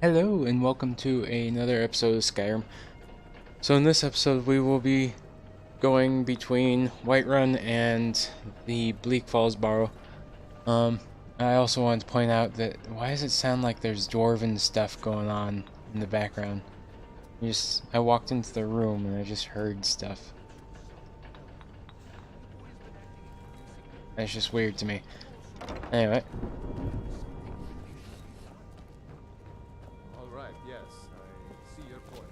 Hello and welcome to another episode of Skyrim. So in this episode we will be going between Whiterun and the Bleak Falls Barrow. Um, I also wanted to point out that why does it sound like there's dwarven stuff going on in the background? I walked into the room and I just heard stuff. That's just weird to me. Anyway, All right, yes, I see your point.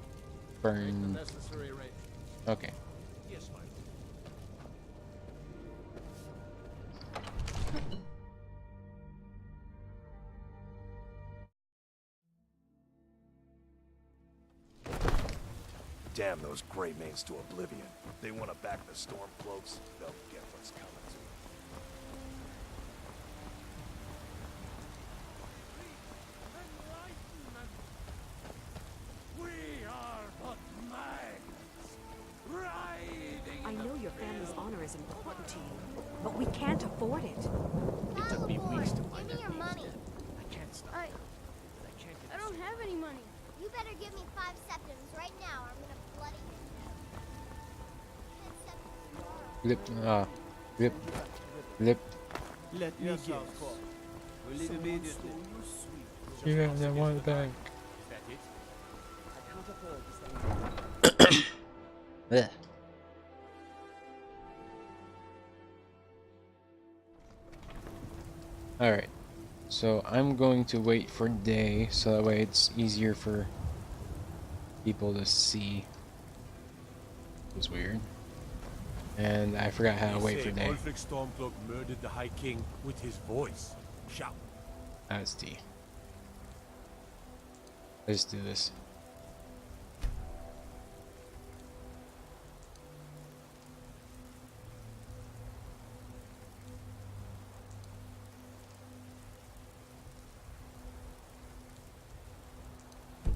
Make the burn. necessary arrangements. Okay. Yes, my Damn those Grey Mains to oblivion. They want to back the Stormcloaks, they'll get what's coming to them. We are but maggots, riding. I know your family's honor is important to you, but we can't afford it. It took me weeks to find Give me that your money. I can't stop. I I can't get I don't have any money. You better give me 5 septims right now or I'm gonna bloody you. 10 septims tomorrow. Flip. Flip. Let me guess. Will it immediately? Yeah, I want it back. Is that it? I can't afford to stay. Ugh. Alright, so I'm going to wait for day so that way it's easier for people to see. It was weird. And I forgot how to wait for day. Ulfric Stormcloak murdered the High King with his voice. Shout. That's D. Let's do this.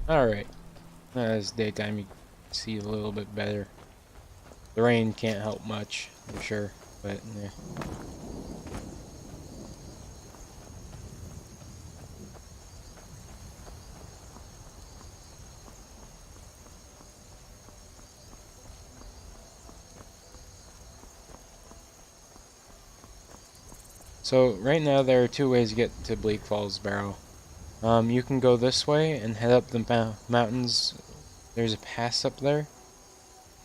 Alright. As daytime you can see a little bit better. The rain can't help much, I'm sure, but yeah. So right now there are two ways to get to Bleak Falls Barrow. You can go this way and head up the mountains. There's a pass up there.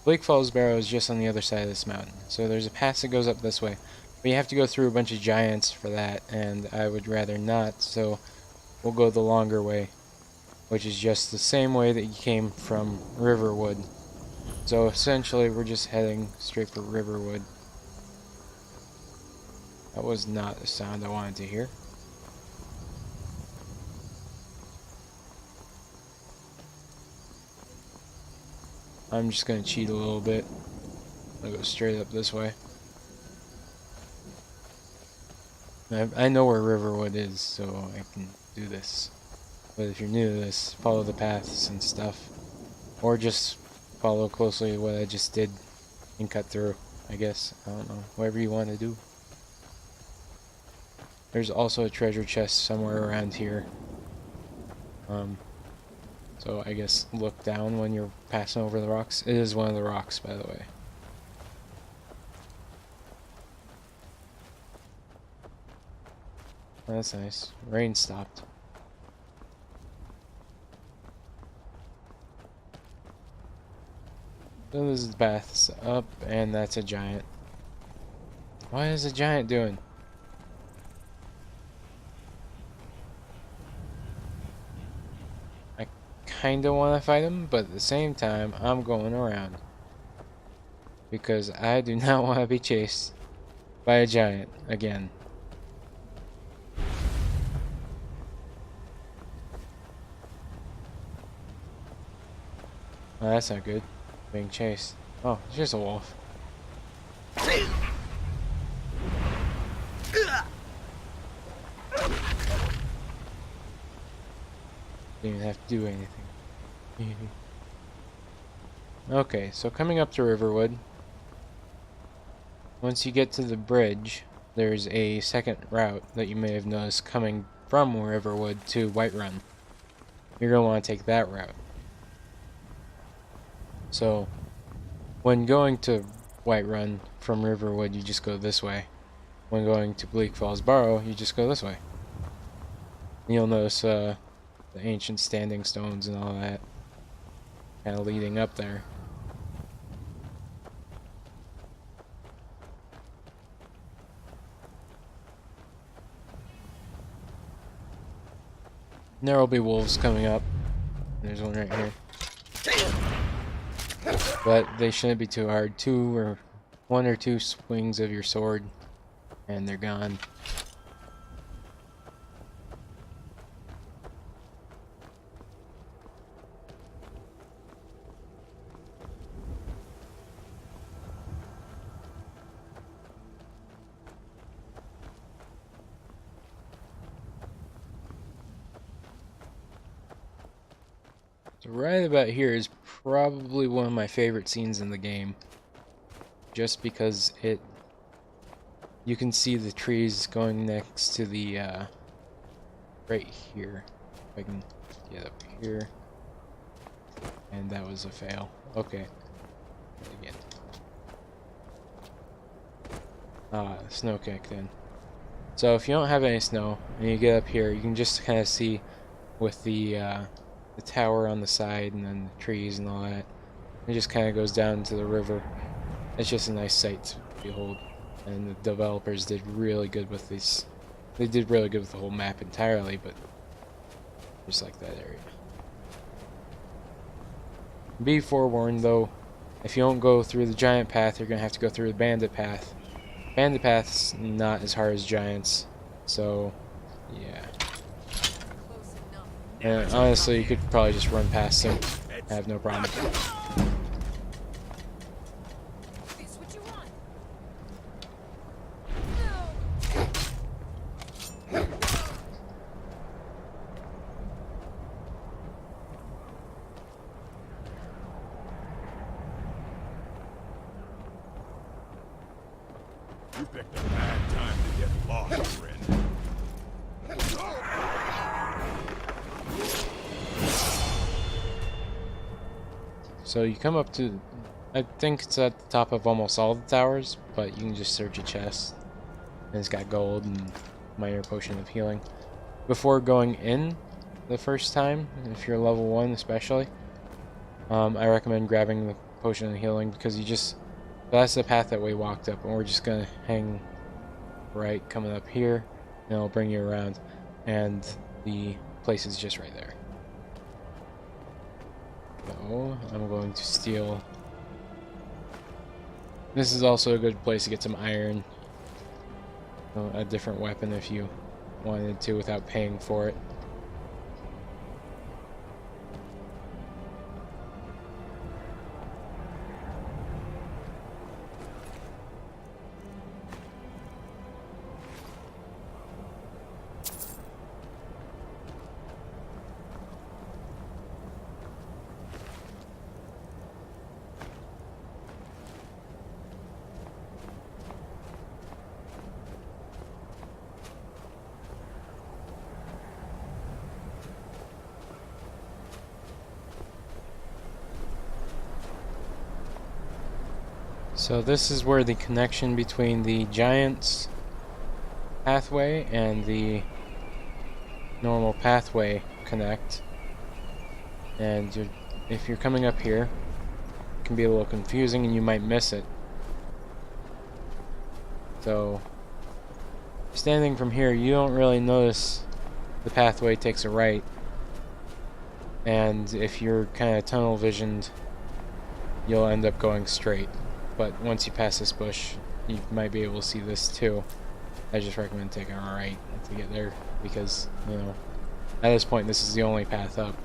Bleak Falls Barrow is just on the other side of this mountain. So there's a pass that goes up this way. But you have to go through a bunch of giants for that, and I would rather not, so we'll go the longer way, which is just the same way that you came from Riverwood. So essentially we're just heading straight for Riverwood. That was not the sound I wanted to hear. I'm just gonna cheat a little bit. I'll go straight up this way. I know where Riverwood is, so I can do this. But if you're new to this, follow the paths and stuff. Or just follow closely what I just did and cut through, I guess. I don't know. Whatever you want to do. There's also a treasure chest somewhere around here. So I guess look down when you're passing over the rocks. It is one of the rocks, by the way. Oh, that's nice. Rain stopped. So this is the paths up, and that's a giant. What is a giant doing? I kinda wanna fight him, but at the same time, I'm going around. Because I do not want to be chased by a giant again. Oh, that's not good. Being chased. Oh, it's just a wolf. Didn't even have to do anything. Okay, so coming up to Riverwood. Once you get to the bridge, there's a second route that you may have noticed coming from Riverwood to Whiterun. you're going to want to take that route. So, when going to Whiterun from Riverwood, you just go this way. When going to Bleak Falls Barrow, you just go this way. And you'll notice the ancient standing stones and all that kind of leading up there. And there will be wolves coming up. There's one right here. But they shouldn't be too hard. One or two swings of your sword, and they're gone. So right about here is probably one of my favorite scenes in the game. Just because you can see the trees going next to the, right here. If I can get up here. And that was a fail. Okay. Again. Snow kicked in. So if you don't have any snow, and you get up here, you can just kind of see with the tower on the side and then the trees and all that. It just kind of goes down to the river. It's just a nice sight to behold. And the developers did really good with these. They did really good with the whole map entirely, but just like that area. Be forewarned though, if you don't go through the giant path, you're going to have to go through the bandit path. Bandit path's not as hard as giants, so yeah. And honestly, you could probably just run past them. I have no problem. You picked a bad time to get lost, friend. So you come up to, I think it's at the top of almost all the towers, but you can just search a chest. And it's got gold and minor potion of healing. Before going in the first time, if you're level 1 especially, I recommend grabbing the potion of healing because that's the path that we walked up, and we're just gonna hang right coming up here, and it'll bring you around, and the place is just right there. So I'm going to steal. This is also a good place to get some iron, a different weapon if you wanted to without paying for it. So this is where the connection between the giant's pathway and the normal pathway connect. And if you're coming up here, it can be a little confusing and you might miss it. So, standing from here, you don't really notice the pathway takes a right. And if you're kind of tunnel visioned, you'll end up going straight. But once you pass this bush, you might be able to see this too. I just recommend taking a right to get there because, you know, at this point this is the only path up.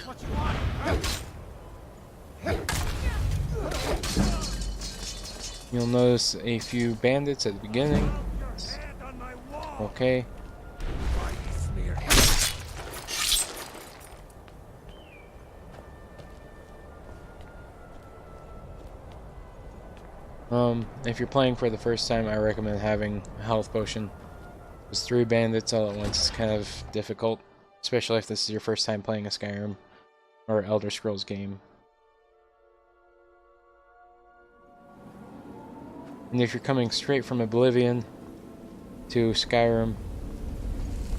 What you want? You'll notice a few bandits at the beginning. Hand on my wall. Okay. If you're playing for the first time, I recommend having a health potion. Because 3 bandits all at once is kind of difficult, especially if this is your first time playing a Skyrim or Elder Scrolls game. And if you're coming straight from Oblivion to Skyrim,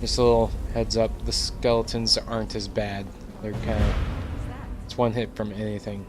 just a little heads up, the skeletons aren't as bad. They're kind of... it's one hit from anything.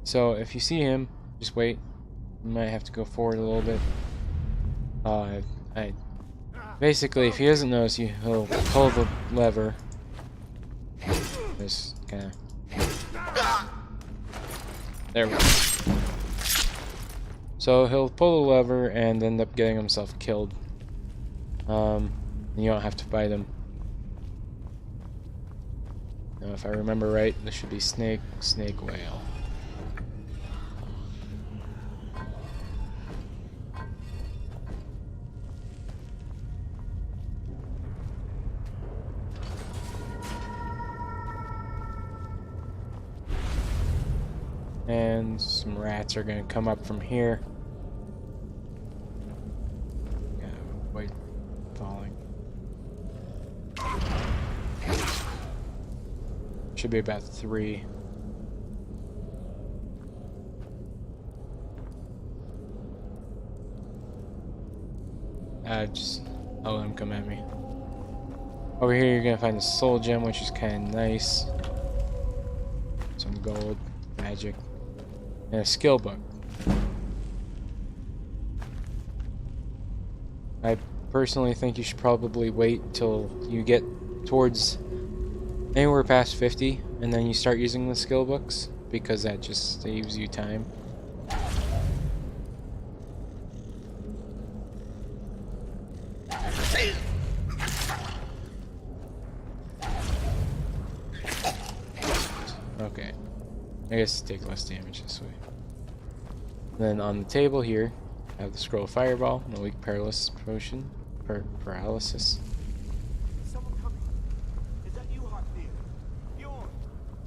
So if you see him, just wait. You might have to go forward a little bit. Basically, if he doesn't notice you, he'll pull the lever. Just kind of... there we go. So he'll pull the lever and end up getting himself killed. You don't have to fight him. Now, if I remember right, this should be snake, whale. And some rats are going to come up from here. Wait, falling. Should be about 3. I'll let them come at me. Over here you're going to find a soul gem, which is kind of nice. Some gold, magic. And a skill book. I personally think you should probably wait till you get towards anywhere past 50 and then you start using the skill books, because that just saves you time. Okay. I guess take less damage this way. Then on the table here, I have the scroll fireball, and a weak paralysis potion. Paralysis. Is someone coming? Is that you, Hartfield? Bjorn?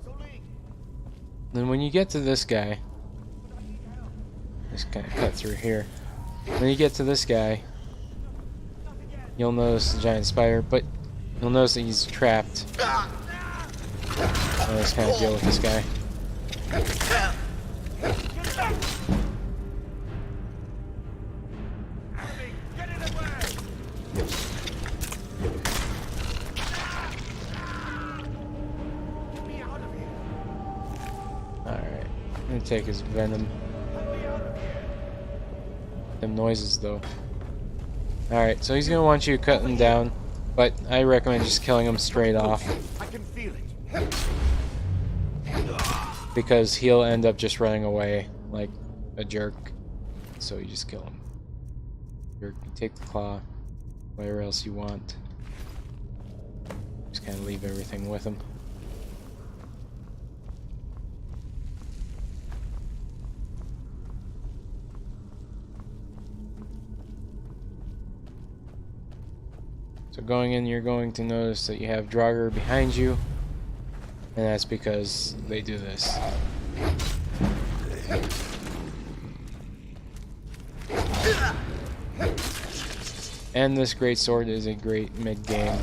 Soling? Then when you get to this guy, just kind of cut through here. When you get to this guy, you'll notice the giant spider, but you'll notice that he's trapped. I'll just kind of deal with this guy. Alright, I'm gonna take his venom. Them noises though. Alright, so he's gonna want you to cut him down, but I recommend just killing him straight off. I can feel it. Because he'll end up just running away like a jerk. So you just kill him. You take the claw, whatever else you want. Just kind of leave everything with him. So going in, you're going to notice that you have Draugr behind you. And that's because they do this. And this great sword is a great mid-game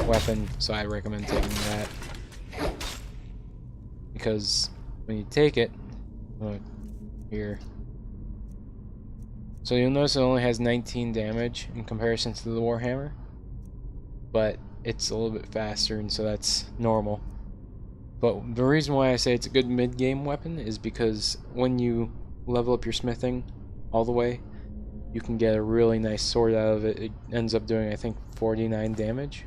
weapon, so I recommend taking that. because when you take it, here, so you'll notice it only has 19 damage in comparison to the Warhammer, but it's a little bit faster, and so that's normal. But the reason why I say it's a good mid-game weapon is because when you level up your smithing all the way, you can get a really nice sword out of it. It ends up doing, I think, 49 damage.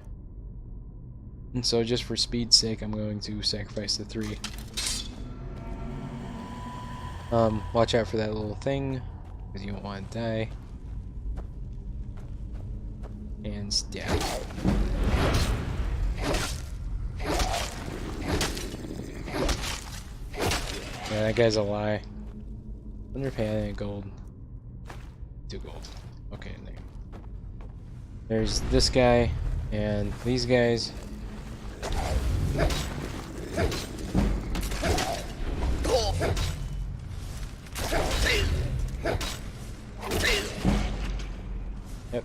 And so just for speed's sake, I'm going to sacrifice the 3. Watch out for that little thing, because you don't want to die. And stab. Yeah, that guy's a lie. Underpay gold. 2 gold. Okay, there. There's this guy and these guys. Yep.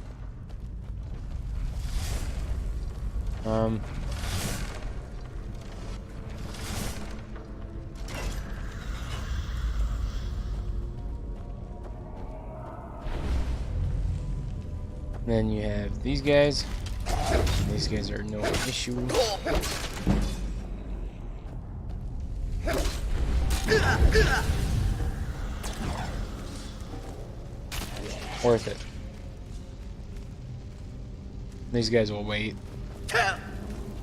Then you have these guys. These guys are no issue. Worth it. These guys will wait.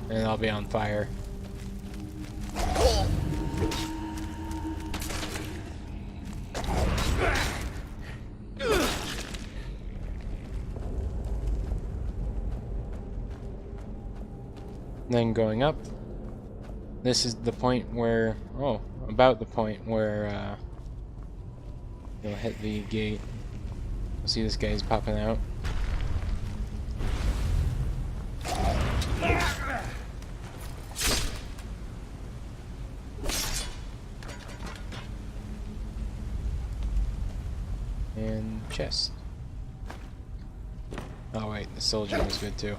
And I'll be on fire. Then going up, this is the point where, oh, about the point where you'll hit the gate. You'll see this guy's popping out. And chest. Oh wait, the soldier was good too.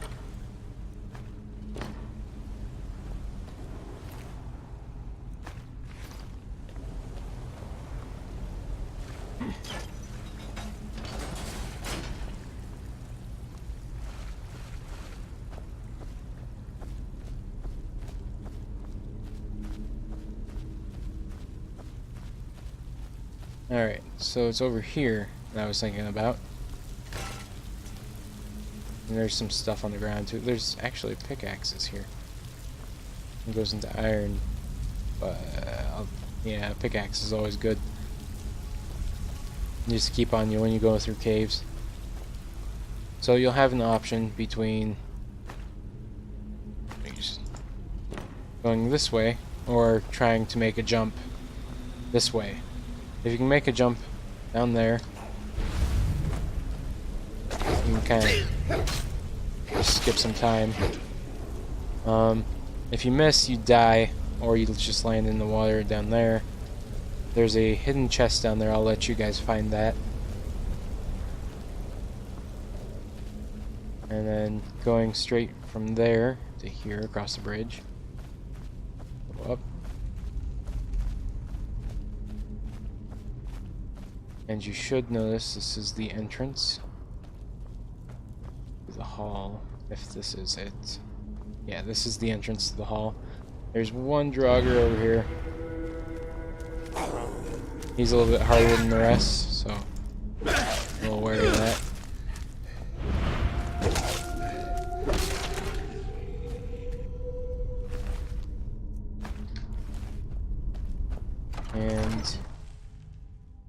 Alright, so it's over here that I was thinking about. And there's some stuff on the ground too. There's actually pickaxes here. It goes into iron. But, yeah, pickaxe is always good. Just keep on you when you go through caves. So you'll have an option between going this way or trying to make a jump this way. If you can make a jump down there, you can kind of skip some time. If you miss, you die, or you just land in the water down there. There's a hidden chest down there. I'll let you guys find that. And then going straight from there to here across the bridge. Go up. And you should notice this is the entrance to the hall, if this is it. Yeah, this is the entrance to the hall. There's one Draugr over here. He's a little bit harder than the rest, so a little wary of that. And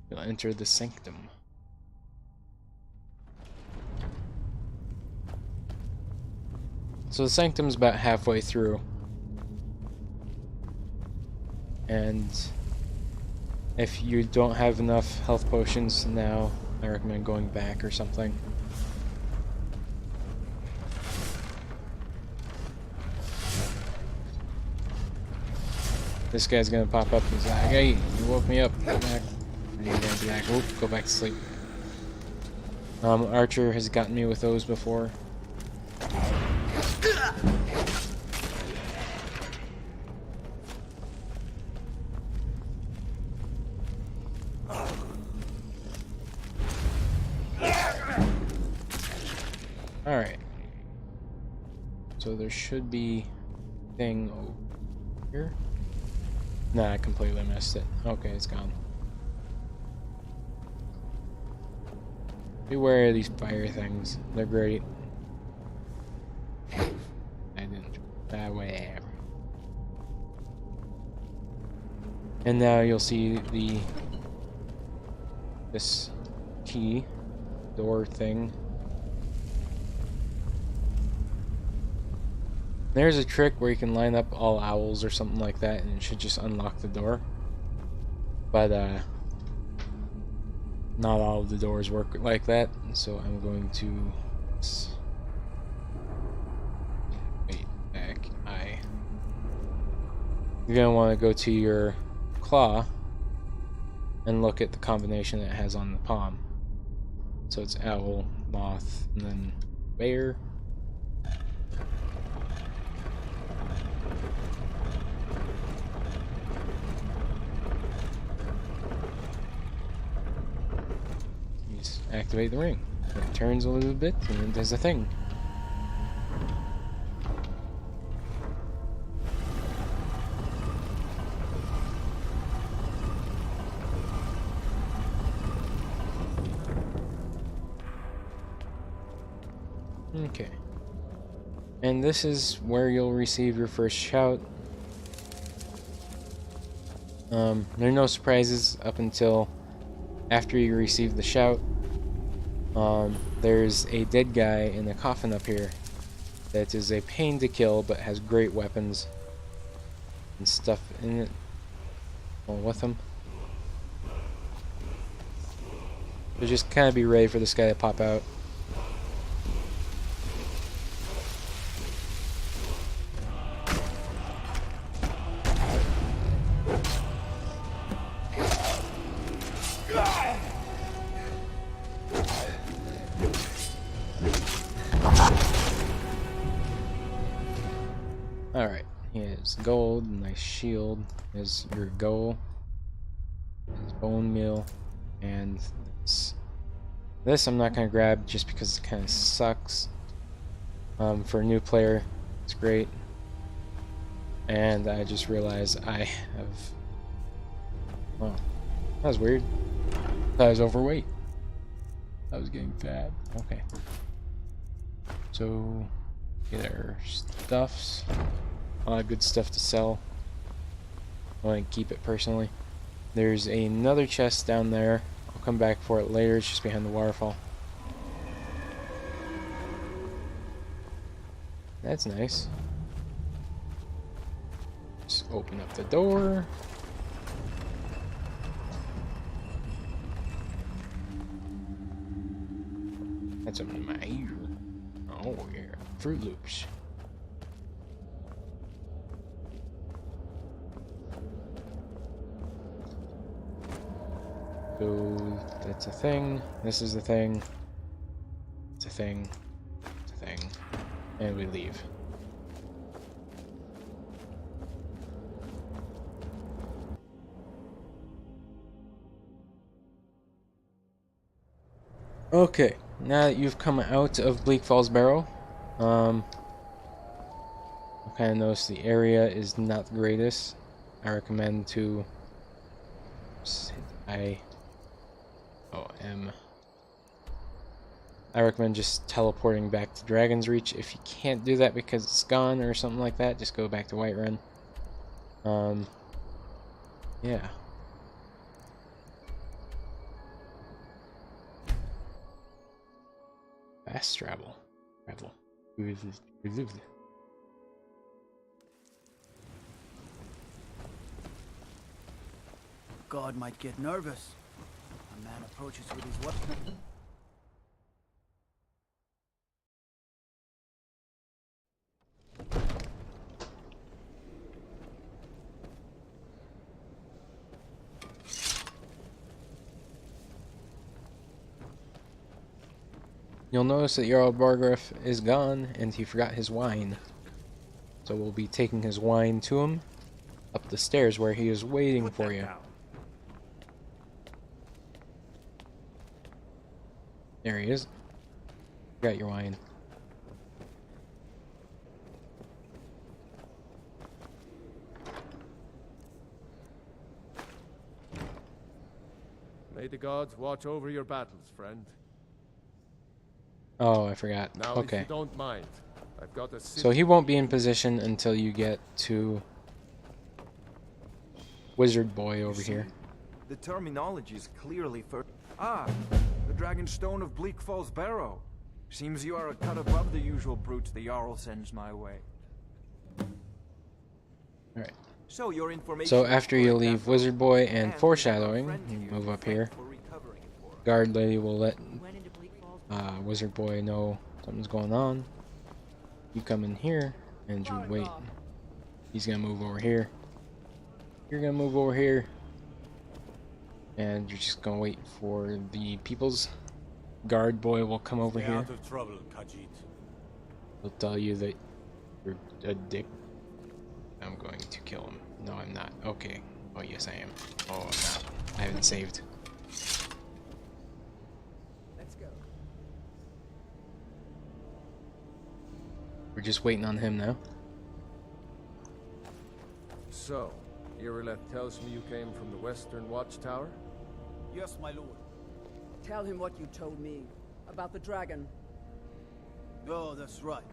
you'll enter the sanctum. So the sanctum's about halfway through. And if you don't have enough health potions now, I recommend going back or something. This guy's gonna pop up and he's like, hey, you woke me up, go back. And you're gonna be like, oop, go back to sleep. Archer has gotten me with those before. So there should be a thing over here. Nah, I completely missed it. Okay, it's gone. Beware of these fire things. They're great. I didn't. Whatever. And now you'll see this key door thing. There's a trick where you can line up all owls or something like that, and it should just unlock the door. But not all of the doors work like that, so I'm going to wait back. You're gonna want to go to your claw and look at the combination that it has on the palm. So it's owl, moth, and then bear. You just activate the ring. It turns a little bit and it does a thing. Okay. And this is where you'll receive your first shout. There are no surprises up until after you receive the shout. There's a dead guy in a coffin up here that is a pain to kill but has great weapons and stuff in it with him. So just kind of be ready for this guy to pop out. Alright, here's gold, nice shield, is your goal, is bone meal, and this I'm not going to grab just because it kind of sucks. For a new player, it's great. And I just realized I have... Well, that was weird. I thought I was overweight. I was getting fat. Okay. So, get our stuffs. A lot of good stuff to sell. I want to keep it personally. There's another chest down there. I'll come back for it later. It's just behind the waterfall. That's nice. Just open up the door. That's in my ear. Oh yeah, Fruit Loops. So that's a thing. This is a thing. It's a thing. It's a thing. And we leave. Okay, now that you've come out of Bleak Falls Barrow, I kind of noticed the area is not the greatest. I recommend to I recommend just teleporting back to Dragon's Reach. If you can't do that because it's gone or something like that, just go back to Whiterun. Yeah. Fast travel. God might get nervous. A man approaches with his weapon. You'll notice that Jarl Bargriff is gone and he forgot his wine. So we'll be taking his wine to him up the stairs where he is waiting for you. There he is. Got your wine. the gods watch over your battles, friend. Oh, I forgot. Now, if Okay. you don't mind, I've got a So he won't be in position until you get to Wizard Boy over here. The terminology is clearly for... Ah, the Dragon Stone of Bleak Falls Barrow. Seems you are a cut above the usual brutes the Jarl sends my way. Alright. So your information... So after you is correct, leave Admiral. Wizard Boy and And we have our Foreshadowing, friend you here move to up thank here. for recovering it for us. Guard lady will let Went into Bleak Falls. Wizard Boy know something's going on. You come in here and you wait. He's gonna move over here. You're gonna move over here. And you're just gonna wait for the people's guard boy will come over here. Out of trouble, Khajiit. He'll tell you that you're a dick. I'm going to kill him. No, I'm not. Okay. Oh, yes, I am. Oh, I'm not. I haven't saved. Let's go. We're just waiting on him now. So, Irileth tells me you came from the Western Watchtower? Yes, my lord. Tell him what you told me about the dragon. Oh, that's right.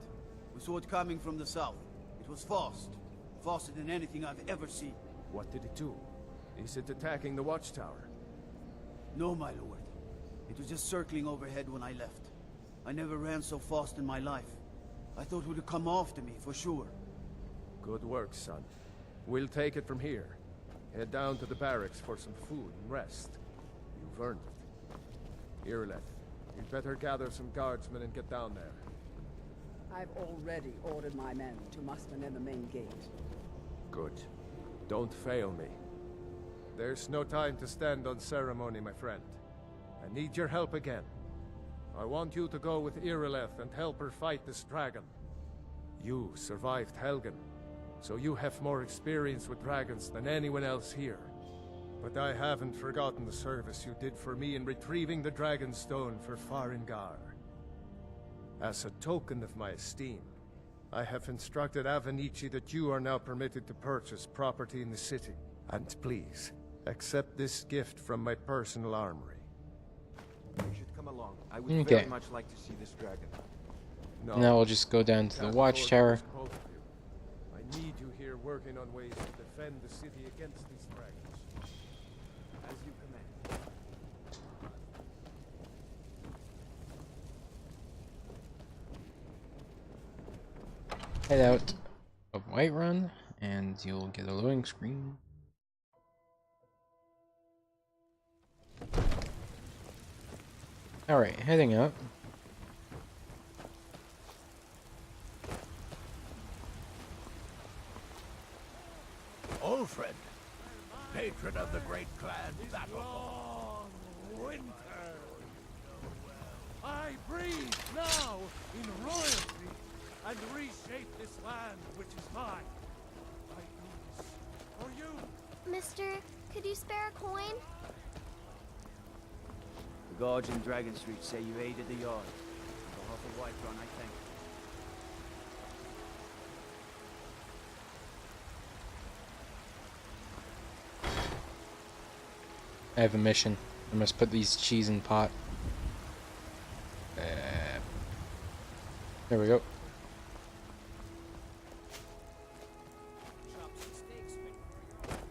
We saw it coming from the south. It was fast. Faster than anything I've ever seen. What did it do? Is it attacking the Watchtower? No, my lord. It was just circling overhead when I left. I never ran so fast in my life. I thought it would come after me, for sure. Good work, son. We'll take it from here. Head down to the barracks for some food and rest. You've earned it. Irileth, you'd better gather some guardsmen and get down there. I've already ordered my men to muster near the main gate. Good. Don't fail me. There's no time to stand on ceremony, my friend. I need your help again. I want you to go with Irileth and help her fight this dragon. You survived Helgen, so you have more experience with dragons than anyone else here. But I haven't forgotten the service you did for me in retrieving the Dragon Stone for Farengar. As a token of my esteem, I have instructed Avenici that you are now permitted to purchase property in the city. And please, accept this gift from my personal armory. You should come along. I would Okay. very much like to see this dragon. No, Now we'll just go down to the can't watchtower. afford to risk both of you. I need you here working on ways to defend the city against these dragons. As you command. Head out of Whiterun, and you'll get a loading screen. Alright, heading up. Old friend, patron of the great clan battle. Winter. I breathe now in royalty and reshape this land which is mine. I do this for you. Mister, could you spare a coin? The guards in Dragon Street say you aided the yard. On behalf of Whiterun, I thank you. I have a mission. I must put these cheese in pot. There we go. Chops and steaks fit for your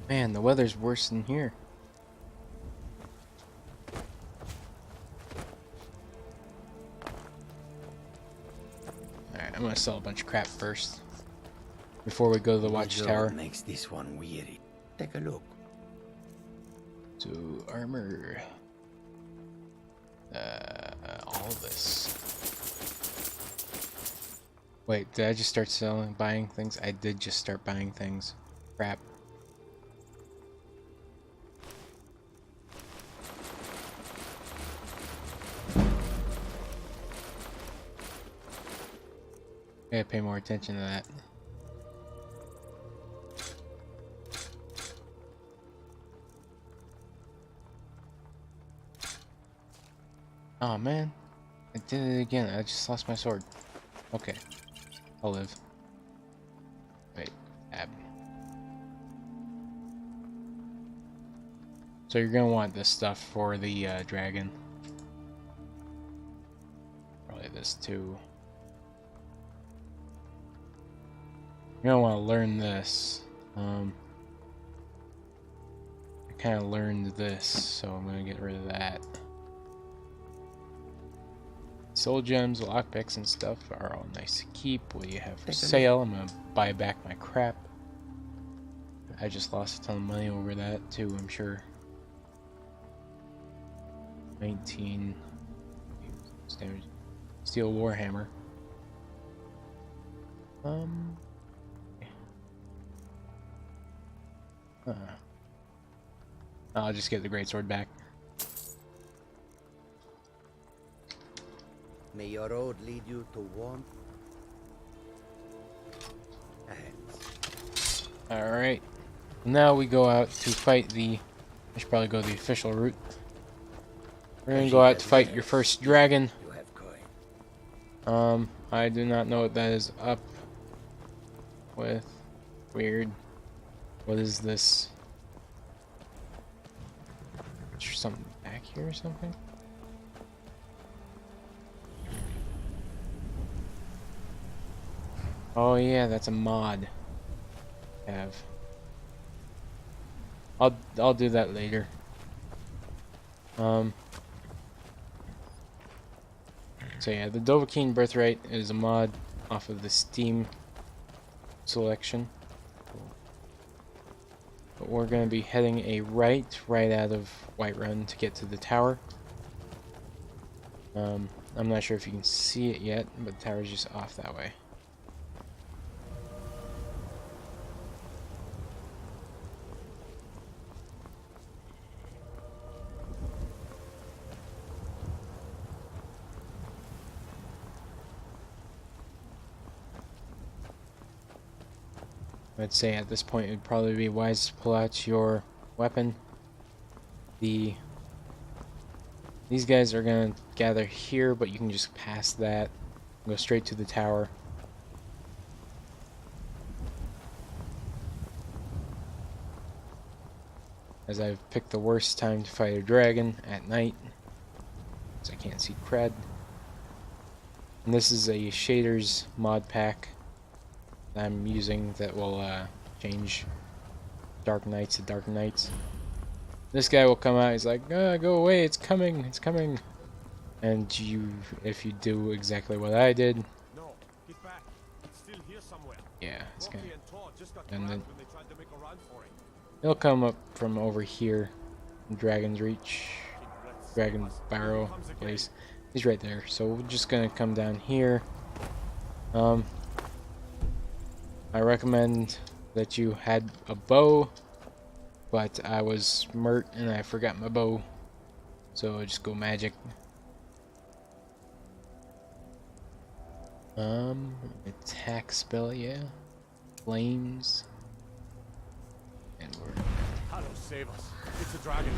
Man, the weather's worse than here. Alright, I'm gonna sell a bunch of crap first. Before we go to the watchtower. Makes this one weary. Take a look. So, armor. All of this. Wait, did I just start buying things? I did just start buying things. Crap. Gotta pay more attention to that. Oh man, I did it again. I just lost my sword. Okay, I'll live. Wait, tab. So you're gonna want this stuff for the dragon. Probably this too. You're gonna want to learn this. I kind of learned this, so I'm gonna get rid of that. Soul gems, lockpicks, and stuff are all nice to keep. What do you have for sale? I'm gonna buy back my crap. I just lost a ton of money over that too, I'm sure. 19 damage. Steel warhammer. I'll just get the greatsword back. May your road lead you to warmth. Alright. Now we go out to fight the... I should probably go the official route. We're gonna go out to fight your first dragon. I do not know what that is up with. Weird. What is this? Is there something back here or something? Oh yeah, that's a mod. Have. I'll do that later. So yeah, the Dovahkiin Birthright is a mod off of the Steam selection. But we're going to be heading a right out of Whiterun to get to the tower. I'm not sure if you can see it yet, but the tower's just off that way. I'd say at this point it'd probably be wise to pull out your weapon. These guys are gonna gather here, but you can just pass that, go straight to the tower. As I've picked the worst time to fight a dragon, at night, because I can't see cred. And this is a shaders mod pack that I'm using that will change dark nights to dark nights. This guy will come out, he's like, go away, it's coming, it's coming. And if you do exactly what I did, No, get back. It's still here somewhere. yeah, it's gonna, And then he'll come up from over here, Dragon's Reach, Dragon Barrow place. He's right there, so we're just gonna come down here. I recommend that you had a bow, but I was smart and I forgot my bow, so I just go magic. Attack spell, yeah. Flames. And we're... Hello, save us. It's a dragon.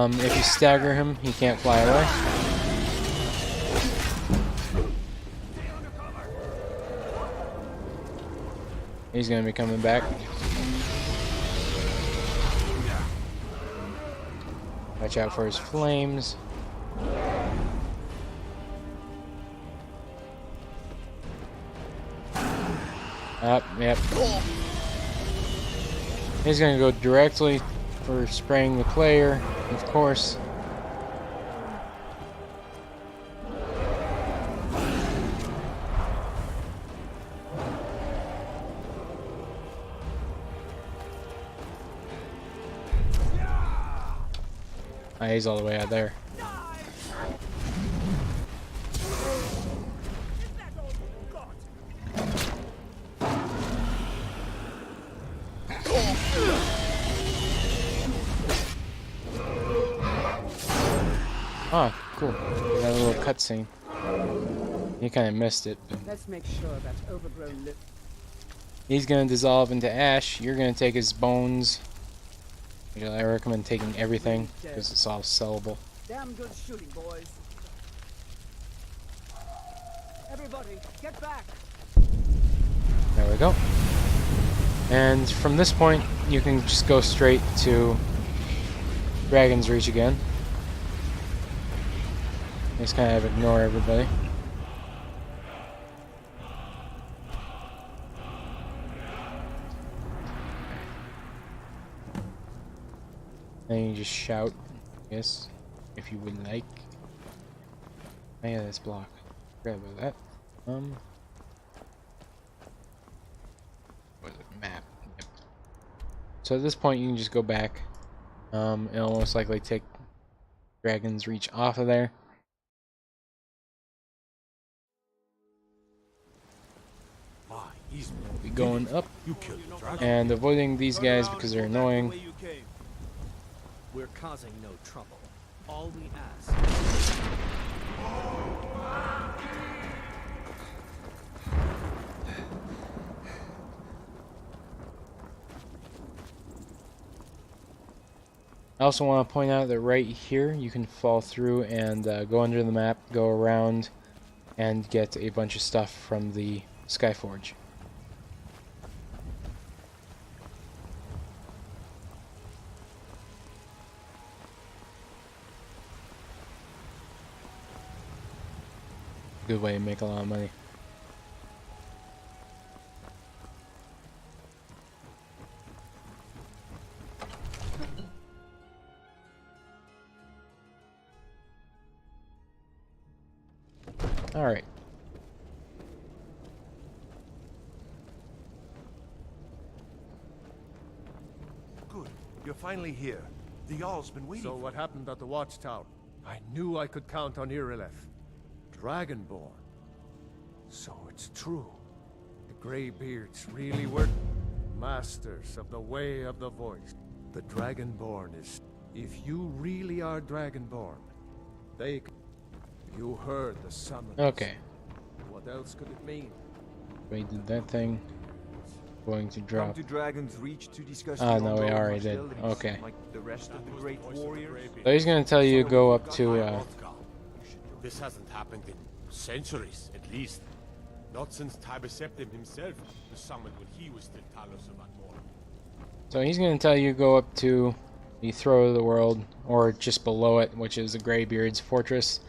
If you stagger him, he can't fly away. He's gonna be coming back. Watch out for his flames. Yep. He's gonna go directly for spraying the player, of course. Ah, he's all the way out there. Ah, cool. Got a little cutscene. You kind of missed it, but Let's make sure that overgrown lip. he's gonna dissolve into ash. You're gonna take his bones. I recommend taking everything because it's all sellable. Damn good shooting, boys. Everybody, get back. There we go. And from this point, you can just go straight to Dragon's Reach again. Just kind of ignore everybody. And you just shout, yes, if you would like. Oh yeah, this block. Forgot about that. What is it? Map. Yep. So at this point, you can just go back. It'll most likely take Dragon's Reach off of there. Be going up and avoiding these guys because they're annoying. We're causing no trouble. All we ask. I also want to point out that right here you can fall through and go under the map, go around, and get a bunch of stuff from the Skyforge. Good way to make a lot of money. All right. Good. You're finally here. The Jarl's been waiting. So what happened at the watchtower? I knew I could count on Irileth. Dragonborn. So it's true. The Greybeards really were masters of the way of the voice. The Dragonborn is... If you really are Dragonborn, they... You heard the summons. Okay. What else could it mean? We did that thing. Going to drop. Come to Dragon's Reach to discuss Ah, the no, we ongoing already did. hostilities, Okay. like the rest of the great warriors. So he's gonna tell you to go up to This hasn't happened in centuries, at least. Not since Tibeseptim himself was summoned when he was still Talos of Atmor. So he's gonna tell you to go up to the Throat of the World, or just below it, which is the Greybeard's fortress.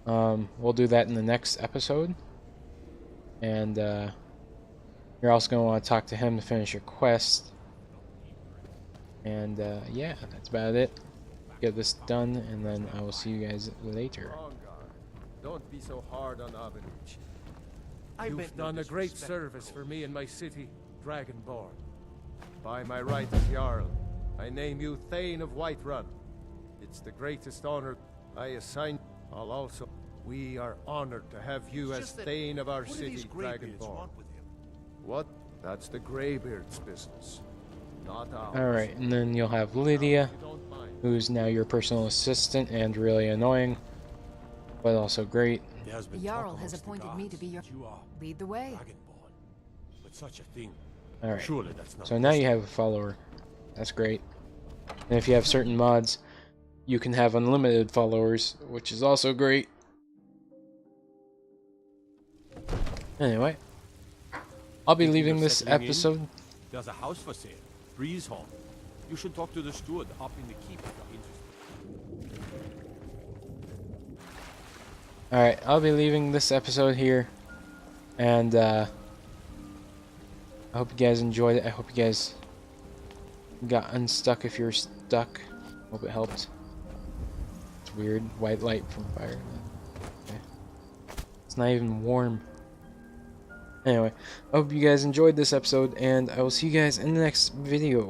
We'll do that in the next episode. And you're also gonna want to talk to him to finish your quest. And yeah, that's about it. Get this done, and then I will see you guys later. Don't be so hard on Avenuch. I You've meant no done a great disrespect, service Cole. for me and my city, Dragonborn. By my right as Jarl, I name you Thane of Whiterun. It's the greatest honor I assign. I'll also... We are honored to have you It's as just that- Thane of our what do city, these Greybeards Dragonborn. want with him? What? That's the Greybeard's business. Not ours. Alright, and then you'll have Lydia, If you don't mind. who's now your personal assistant and really annoying, but also great. There has The been Jarl talk has amongst the appointed me to guards be your... that You are Lead the way. Dragonborn. But such a thing. Alright, Surely that's not so now you have a follower. That's great. And if you have certain mods, you can have unlimited followers, which is also great. Anyway, I'll be Thinking leaving of this settling in? episode. There's a house for sale, Breezehorn. You should talk to the steward up in the keep if you're interested. Alright, I'll be leaving this episode here. And I hope you guys enjoyed it. I hope you guys got unstuck if you're stuck. Hope it helped. It's weird. White light from fire. Okay. It's not even warm. Anyway, I hope you guys enjoyed this episode, and I will see you guys in the next video.